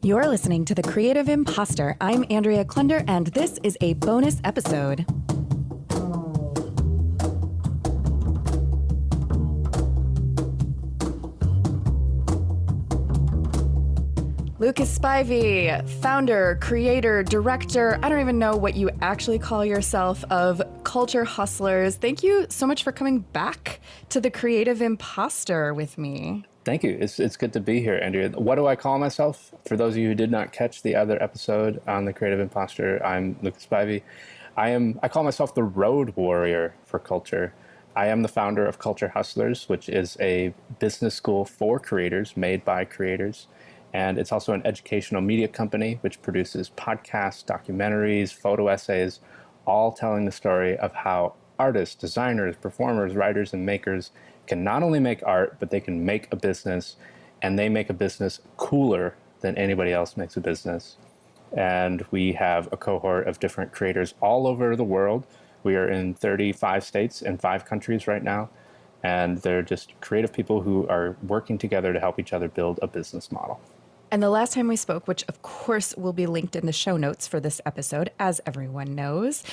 You're listening to The Creative Imposter. I'm Andrea Klunder, and this is a bonus episode. Lucas Spivey, founder, creator, director, I don't even know what you actually call yourself, of Culture Hustlers. Thank you so much for coming back to The Creative Imposter with me. Thank you. It's good to be here, Andrea. What do I call myself? For those of you who did not catch the other episode on The Creative Imposter, I'm Lucas Spivey. I call myself the road warrior for culture. I am the founder of Culture Hustlers, which is a business school for creators, made by creators. And it's also an educational media company, which produces podcasts, documentaries, photo essays, all telling the story of how artists, designers, performers, writers, and makers can not only make art, but they can make a business, and they make a business cooler than anybody else makes a business. And we have a cohort of different creators all over the world. We are in 35 states and 5 countries right now. And they're just creative people who are working together to help each other build a business model. And the last time we spoke, which of course will be linked in the show notes for this episode, as everyone knows,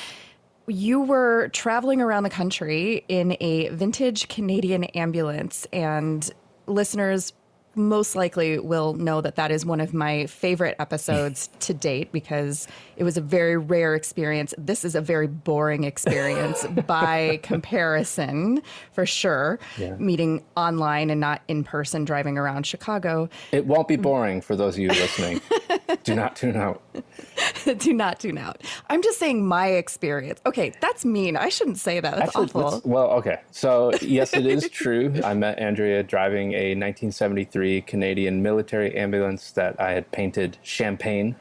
you were traveling around the country in a vintage Canadian ambulance, and listeners most likely will know that that is one of my favorite episodes to date because it was a very rare experience. This is a very boring experience by comparison, for sure. Yeah. Meeting online and not in person, driving around Chicago. It won't be boring for those of you listening. Do not tune out. Do not tune out. I'm just saying my experience. Okay, that's mean. I shouldn't say that. That's awful. Well, okay. So, yes, it is true. I met Andrea driving a 1973 Canadian military ambulance that I had painted champagne,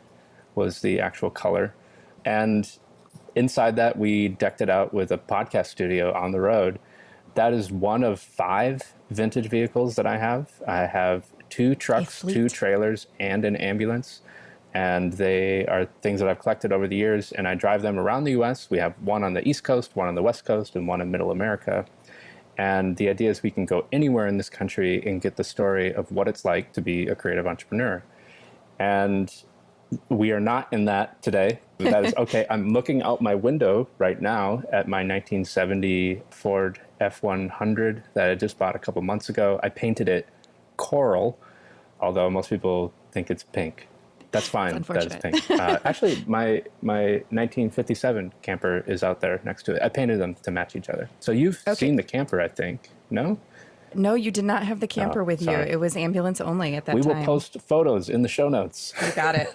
was the actual color. And inside that, we decked it out with a podcast studio on the road. That is one of 5 vintage vehicles that I have. I have 2 trucks, 2 trailers, and an ambulance. And they are things that I've collected over the years, and I drive them around the U.S. We have one on the East Coast, one on the West Coast, and one in Middle America. And the idea is we can go anywhere in this country and get the story of what it's like to be a creative entrepreneur. And we are not in that today. That is okay. I'm looking out my window right now at my 1970 Ford F100 that I just bought a couple months ago. I painted it coral, although most people think it's pink. That's fine. That is pink. Actually, my 1957 camper is out there next to it. I painted them to match each other. So you've seen the camper, I think. No? No, you did not have the camper with you. It was ambulance only at that time. We will post photos in the show notes. You got it.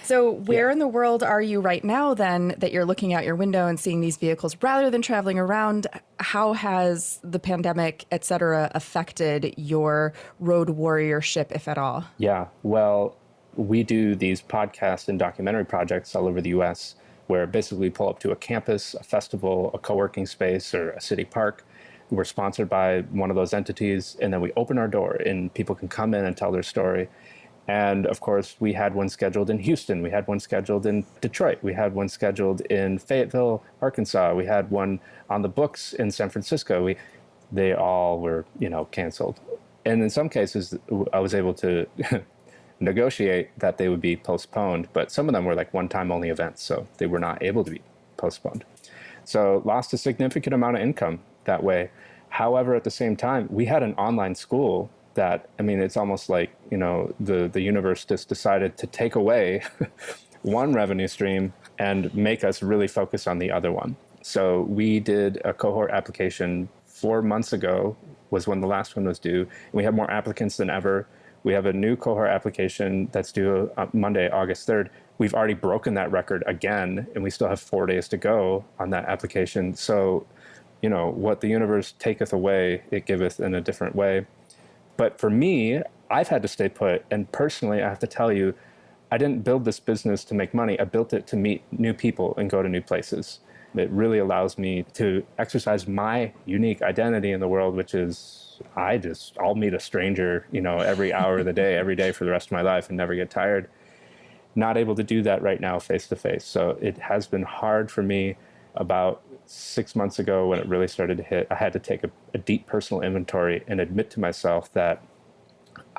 So where in the world are you right now, then, that you're looking out your window and seeing these vehicles rather than traveling around? How has the pandemic, et cetera, affected your road warriorship, if at all? Yeah, well, we do these podcasts and documentary projects all over the U.S. where basically we pull up to a campus, a festival, a co-working space, or a city park. We're sponsored by one of those entities, and then we open our door and people can come in and tell their story. And of course, we had one scheduled in Houston. We had one scheduled in Detroit. We had one scheduled in Fayetteville, Arkansas. We had one on the books in San Francisco. They all were, canceled. And in some cases, I was able to negotiate that they would be postponed, but some of them were like one-time only events, so they were not able to be postponed. So lost a significant amount of income that way. However, at the same time, we had an online school that, it's almost like, the universe just decided to take away one revenue stream and make us really focus on the other one. So we did a cohort application 4 months ago, was when the last one was due, and we have more applicants than ever. We have a new cohort application that's due Monday, August 3rd. We've already broken that record again, and we still have 4 days to go on that application. So, what the universe taketh away, it giveth in a different way. But for me, I've had to stay put. And personally, I have to tell you, I didn't build this business to make money. I built it to meet new people and go to new places. It really allows me to exercise my unique identity in the world, which is I'll meet a stranger, every hour of the day, every day for the rest of my life and never get tired. Not able to do that right now face to face. So it has been hard for me. About 6 months ago when it really started to hit, I had to take a deep personal inventory and admit to myself that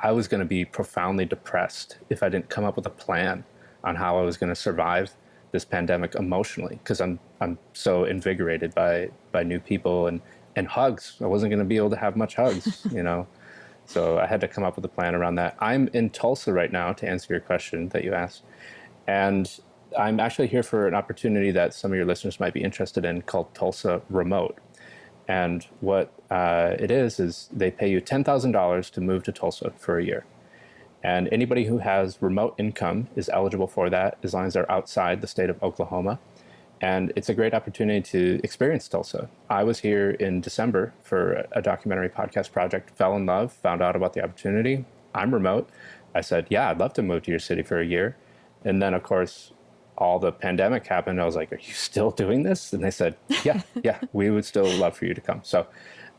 I was going to be profoundly depressed if I didn't come up with a plan on how I was going to survive this pandemic emotionally, because I'm so invigorated by new people and hugs. I wasn't going to be able to have much hugs, you know. So I had to come up with a plan around that. I'm in Tulsa right now, to answer your question that you asked. And I'm actually here for an opportunity that some of your listeners might be interested in called Tulsa Remote. And what it is they pay you $10,000 to move to Tulsa for a year. And anybody who has remote income is eligible for that as long as they're outside the state of Oklahoma. And it's a great opportunity to experience Tulsa. I was here in December for a documentary podcast project, fell in love, found out about the opportunity. I'm remote. I said, yeah, I'd love to move to your city for a year. And then, of course, all the pandemic happened. I was like, are you still doing this? And they said, yeah, we would still love for you to come. So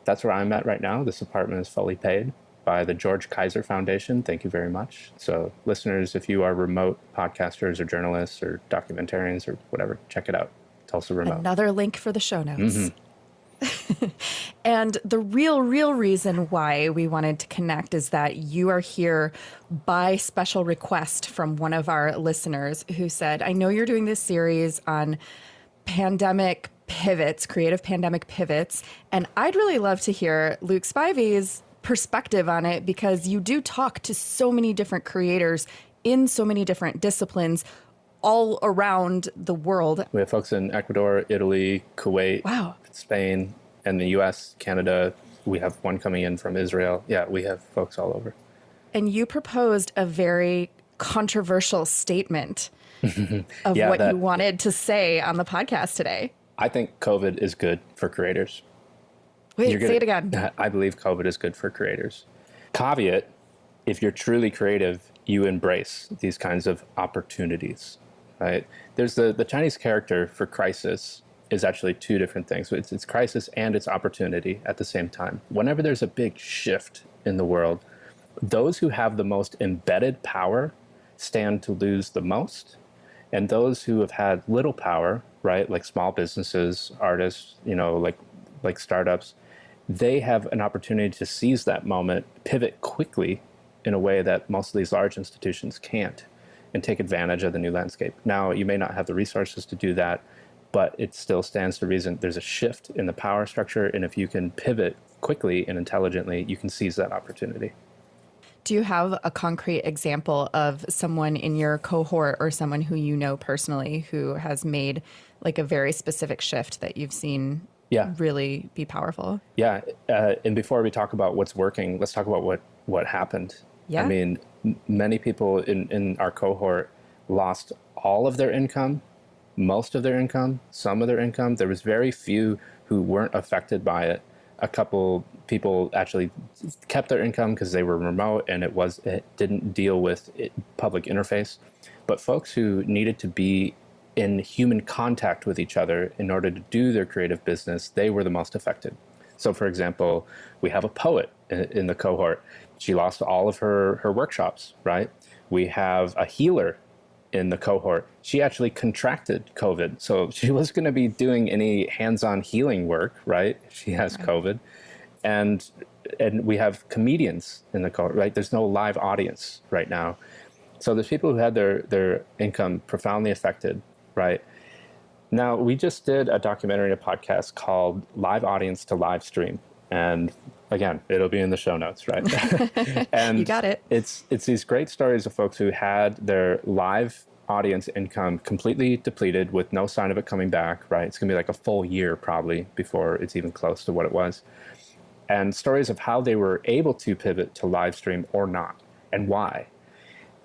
that's where I'm at right now. This apartment is fully paid by the George Kaiser Foundation. Thank you very much. So listeners, if you are remote podcasters or journalists or documentarians or whatever, check it out. Tulsa Remote. Another link for the show notes. And the real reason why we wanted to connect is that you are here by special request from one of our listeners who said, I know you're doing this series on pandemic pivots, creative pandemic pivots, and I'd really love to hear Luke Spivey's perspective on it, because you do talk to so many different creators in so many different disciplines all around the world. We have folks in Ecuador, Italy, Kuwait, wow, Spain, and the US, Canada. We have one coming in from Israel. Yeah, we have folks all over. And you proposed a very controversial statement of what you wanted to say on the podcast today. I think COVID is good for creators. Wait, say it again. I believe COVID is good for creators. Caveat, if you're truly creative, you embrace these kinds of opportunities, right? There's the Chinese character for crisis is actually two different things. It's crisis and it's opportunity at the same time. Whenever there's a big shift in the world, those who have the most embedded power stand to lose the most. And those who have had little power, right, like small businesses, artists, you know, like startups, they have an opportunity to seize that moment, pivot quickly in a way that most of these large institutions can't, and take advantage of the new landscape. Now, you may not have the resources to do that, but it still stands to reason there's a shift in the power structure, and if you can pivot quickly and intelligently, you can seize that opportunity. Do you have a concrete example of someone in your cohort or someone who you know personally who has made like a very specific shift that you've seen really be powerful? Yeah. And before we talk about what's working, let's talk about what happened. Yeah. I mean, many people in our cohort lost all of their income, most of their income, some of their income. There was very few who weren't affected by it. A couple people actually kept their income because they were remote and it didn't deal with public interface. But folks who needed to be in human contact with each other in order to do their creative business, they were the most affected. So for example, we have a poet in the cohort. She lost all of her workshops, right? We have a healer in the cohort. She actually contracted COVID. So she wasn't going to be doing any hands-on healing work, right? She has COVID. And we have comedians in the cohort, right? There's no live audience right now. So there's people who had their income profoundly affected, right? Now, we just did a documentary, a podcast called Live Audience to Live Stream. And again, it'll be in the show notes, right? And you got it. It's these great stories of folks who had their live audience income completely depleted with no sign of it coming back, right? It's going to be like a full year probably before it's even close to what it was. And stories of how they were able to pivot to live stream or not, and why.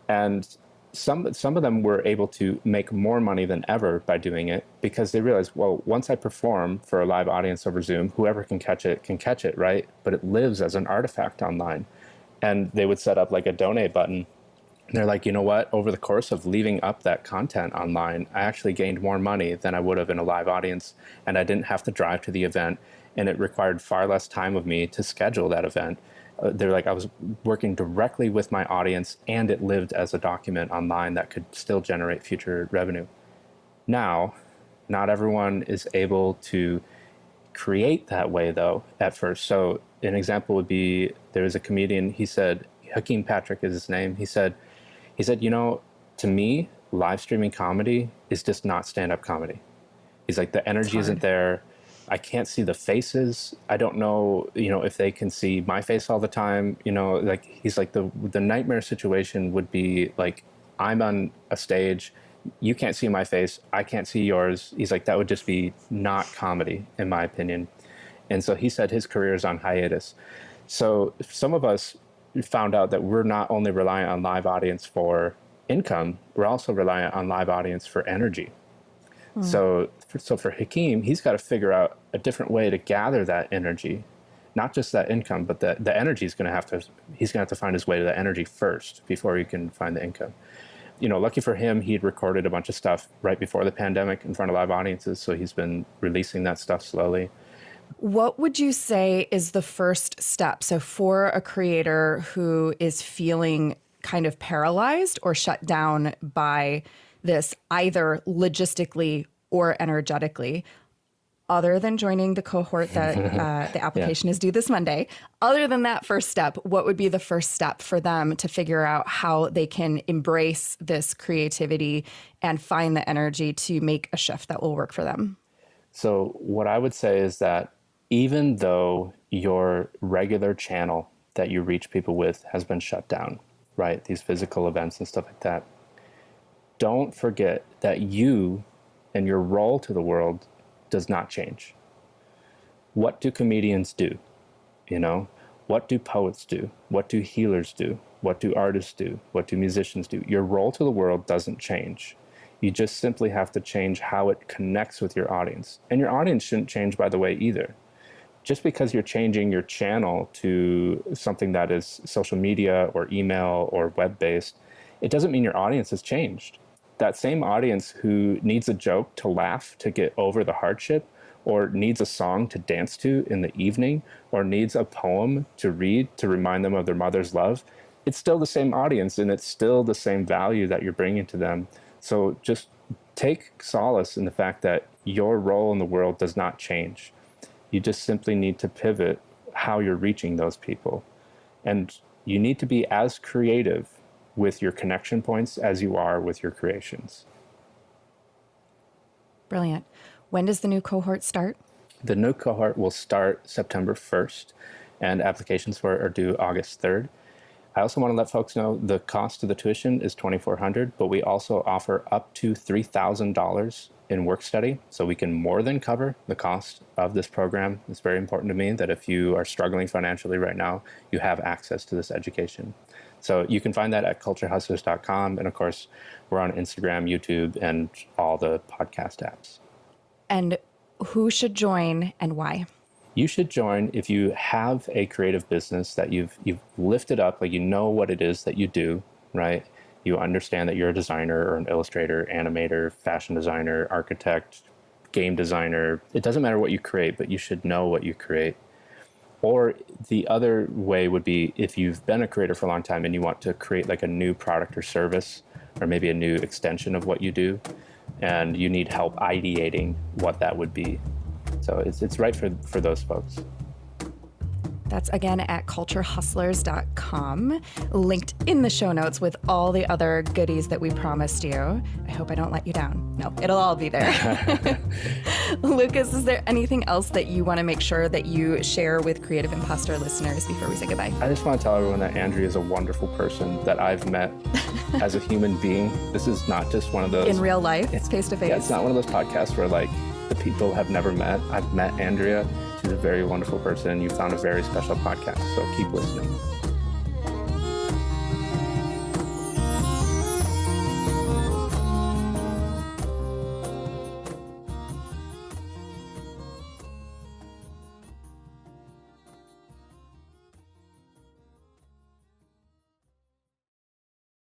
And some of them were able to make more money than ever by doing it because they realized, well, once I perform for a live audience over Zoom, whoever can catch it, right? But it lives as an artifact online. And they would set up like a donate button. And they're like, you know what? Over the course of leaving up that content online, I actually gained more money than I would have in a live audience. And I didn't have to drive to the event. And it required far less time of me to schedule that event. They're like, I was working directly with my audience and it lived as a document online that could still generate future revenue. Now, not everyone is able to create that way though at first. So an example would be, there was a comedian, he said, Hakeem Patrick is his name. He said, to me, live streaming comedy is just not stand-up comedy. He's like, the energy isn't there. I can't see the faces. I don't know, if they can see my face all the time. Like, he's like, the nightmare situation would be like, I'm on a stage, you can't see my face, I can't see yours. He's like, that would just be not comedy, in my opinion. And so he said his career is on hiatus. So some of us found out that we're not only reliant on live audience for income, we're also reliant on live audience for energy. So for Hakeem, he's got to figure out a different way to gather that energy, not just that income, but the energy he's going to have to find his way to the energy first before he can find the income. Lucky for him, he'd recorded a bunch of stuff right before the pandemic in front of live audiences. So he's been releasing that stuff slowly. What would you say is the first step? So for a creator who is feeling kind of paralyzed or shut down by this, either logistically or energetically, other than joining the cohort that the application is due this Monday, other than that first step, what would be the first step for them to figure out how they can embrace this creativity and find the energy to make a shift that will work for them? So what I would say is that even though your regular channel that you reach people with has been shut down, right? These physical events and stuff like that, don't forget that you and your role to the world does not change. What do comedians do? What do poets do? What do healers do? What do artists do? What do musicians do? Your role to the world doesn't change. You just simply have to change how it connects with your audience. And your audience shouldn't change, by the way, either. Just because you're changing your channel to something that is social media or email or web-based, it doesn't mean your audience has changed. That same audience who needs a joke to laugh to get over the hardship, or needs a song to dance to in the evening, or needs a poem to read to remind them of their mother's love, it's still the same audience and it's still the same value that you're bringing to them. So just take solace in the fact that your role in the world does not change. You just simply need to pivot how you're reaching those people. And you need to be as creative with your connection points as you are with your creations. Brilliant. When does the new cohort start? The new cohort will start September 1st, and applications for it are due August 3rd. I also want to let folks know the cost of the tuition is $2,400, but we also offer up to $3,000 in work study, so we can more than cover the cost of this program. It's very important to me that if you are struggling financially right now, you have access to this education. So you can find that at culturehustlers.com. And of course, we're on Instagram, YouTube, and all the podcast apps. And who should join and why? You should join if you have a creative business that you've lifted up, like you know what it is that you do, right? You understand that you're a designer or an illustrator, animator, fashion designer, architect, game designer. It doesn't matter what you create, but you should know what you create. Or the other way would be if you've been a creator for a long time and you want to create like a new product or service, or maybe a new extension of what you do, and you need help ideating what that would be. So it's right for those folks. That's again at culturehustlers.com, linked in the show notes with all the other goodies that we promised you. I hope I don't let you down. No, it'll all be there. Lucas, is there anything else that you want to make sure that you share with Creative Imposter listeners before we say goodbye? I just want to tell everyone that Andrea is a wonderful person that I've met as a human being. This is not just one of those... In real life, face to face? Yeah, it's not one of those podcasts where like the people have never met. I've met Andrea. She's a very wonderful person. You found a very special podcast, so keep listening.